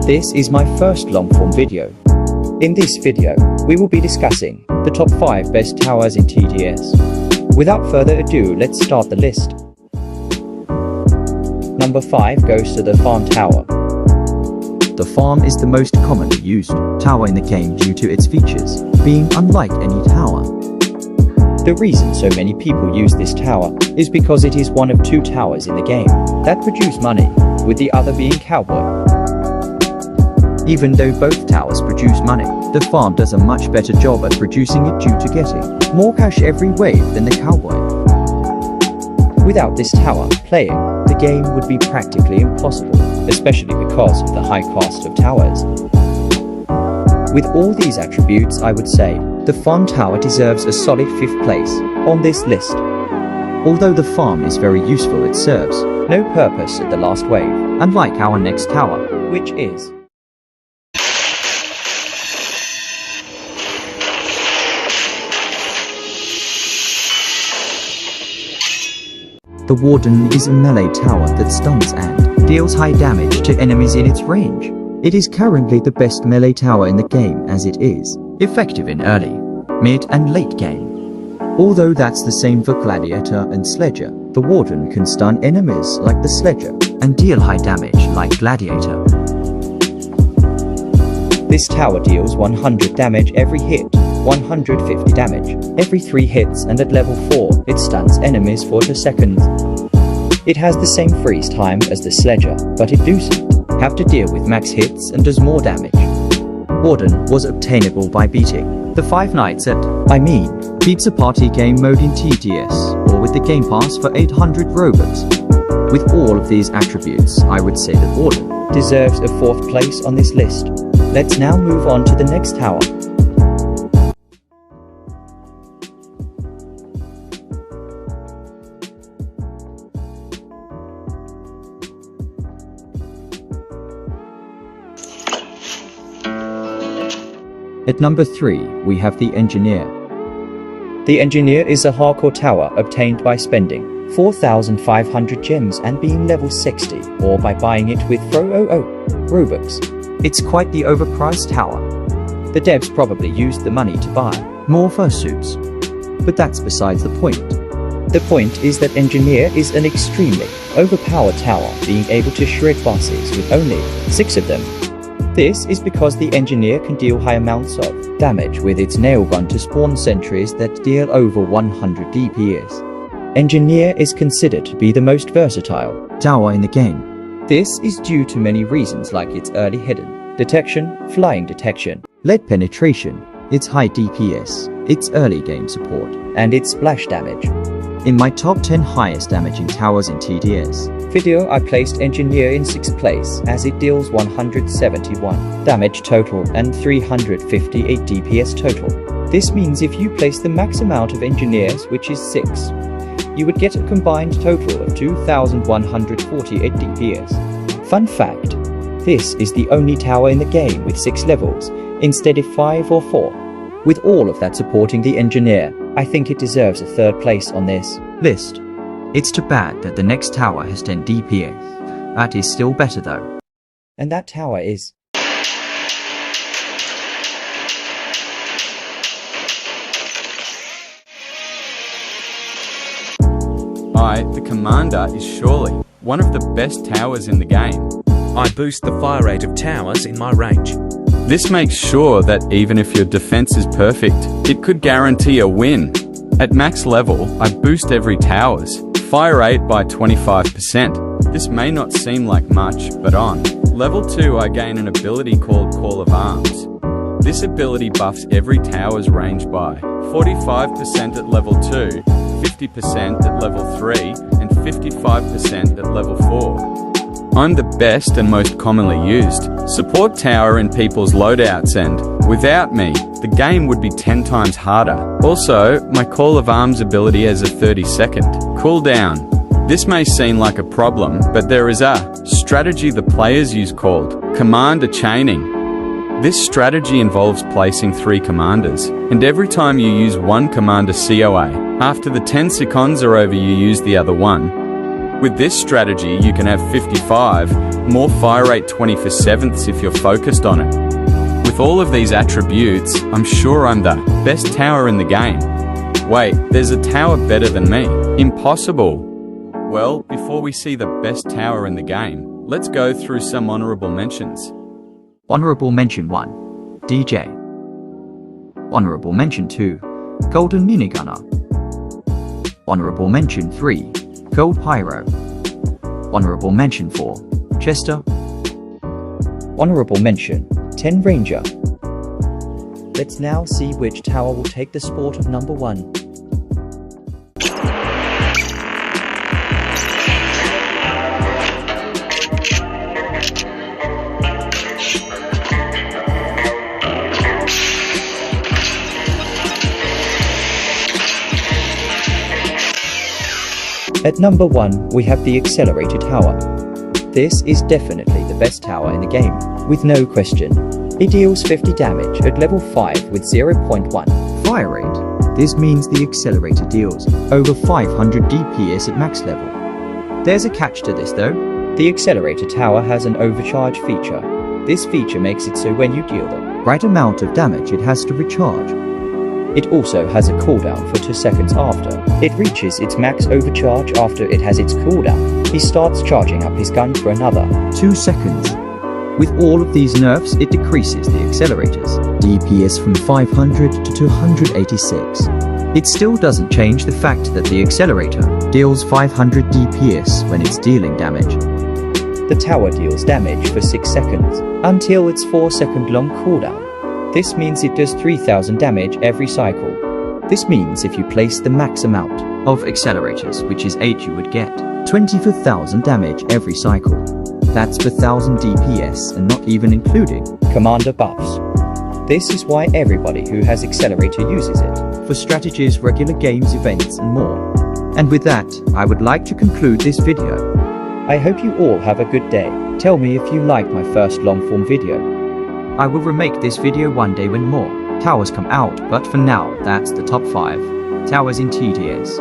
This is my first long-form video. In this video, we will be discussing the top 5 best towers in TDS. Without further ado, let's start the list. Number 5 goes to the Farm Tower. The Farm is the most commonly used tower in the game due to its features, being unlike any tower. The reason so many people use this tower is because it is one of 2 towers in the game that produce money, with the other being Cowboy. Even though both towers produce money, the Farm does a much better job at producing it due to getting more cash every wave than the Cowboy. Without this tower, playing the game would be practically impossible, especially because of the high cost of towers. With all these attributes, I would say the Farm Tower deserves a solid 5th place on this list. Although the Farm is very useful, it serves no purpose at the last wave, unlike our next tower, which is the Warden. Is a melee tower that stuns and deals high damage to enemies in its range. It is currently the best melee tower in the game, as it is effective in early, mid and late game. Although that's the same for Gladiator and Sledger, the Warden can stun enemies like the Sledger and deal high damage like Gladiator. This tower deals 100 damage every hit, 150 damage every 3 hits, and at level 4 it stuns enemies for 2 seconds. It has the same freeze time as the Sledger, but it doesn't have to deal with max hits and does more damage. Warden was obtainable by beating the 5 nights at, beats a party game mode in TDS, or with the Game Pass for 800 Robux. With all of these attributes, I would say that Warden deserves a 4th place on this list. Let's now move on to the next tower. At number 3, we have the Engineer. The Engineer is a hardcore tower obtained by spending 4,500 gems and being level 60, or by buying it with Robux. It's quite the overpriced tower. The devs probably used the money to buy more fursuits. But that's besides the point. The point is that Engineer is an extremely overpowered tower, being able to shred bosses with only 6 of them. This is because the Engineer can deal high amounts of damage with its nail gun to spawn sentries that deal over 100 DPS. Engineer is considered to be the most versatile tower in the game. This is due to many reasons, like its early hidden detection, flying detection, lead penetration, its high DPS, its early game support, and its splash damage. In my top 10 highest damaging towers in TDS video, I placed Engineer in 6th place, as it deals 171 damage total and 358 DPS total. This means if you place the max amount of Engineers, which is 6, you would get a combined total of 2,148 DPS. Fun fact, this is the only tower in the game with 6 levels, instead of 5 or 4. With all of that supporting the Engineer, I think it deserves a 3rd place on this list. It's too bad that the next tower has 10 DPS. That is still better though. And that tower is the Commander is surely one of the best towers in the game. I boost the fire rate of towers in my range. This makes sure that even if your defense is perfect, it could guarantee a win. At max level, I boost every tower's fire rate by 25%. This may not seem like much, but on level 2 I gain an ability called Call of Arms. This ability buffs every tower's range by 45% at level 2, 50% at level 3, and 55% at level 4. I'm the best and most commonly used support tower in people's loadouts, and without me, the game would be 10 times harder. Also, my Call of Arms ability has a 30-second cooldown. This may seem like a problem, but there is a strategy the players use called Commander Chaining. This strategy involves placing 3 commanders, and every time you use one commander COA, after the 10 seconds are over you use the other one. With this strategy, you can have 55, more fire rate 24/7 if you're focused on it. With all of these attributes, I'm sure I'm the best tower in the game. Wait, there's a tower better than me. Impossible. Well, before we see the best tower in the game, let's go through some honorable mentions. Honorable Mention 1. DJ. Honorable Mention 2. Golden Minigunner. Honorable Mention 3. Gold Pyro. Honorable Mention 4. Chester. Honorable Mention 10 Ranger. Let's now see which tower will take the spot of number 1. At number 1, we have the Accelerator Tower. This is definitely the best tower in the game, with no question. It deals 50 damage at level 5 with 0.1 fire rate. This means the Accelerator deals over 500 DPS at max level. There's a catch to this though. The Accelerator Tower has an overcharge feature. This feature makes it so when you deal the right amount of damage it has to recharge. It also has a cooldown for 2 seconds after. It reaches its max overcharge after it has its cooldown. He starts charging up his gun for another 2 seconds. With all of these nerfs, it decreases the Accelerator's DPS from 500 to 286. It still doesn't change the fact that the Accelerator deals 500 DPS when it's dealing damage. The tower deals damage for 6 seconds, until its 4-second long cooldown. This means it does 3000 damage every cycle. This means if you place the max amount of accelerators, which is 8, you would get 24,000 damage every cycle. That's per 1000 DPS and not even including commander buffs. This is why everybody who has Accelerator uses it, for strategies, regular games, events and more. And with that, I would like to conclude this video. I hope you all have a good day. Tell me if you liked my first long form video. I will remake this video one day when more towers come out, but for now, that's the top 5 towers in TTS.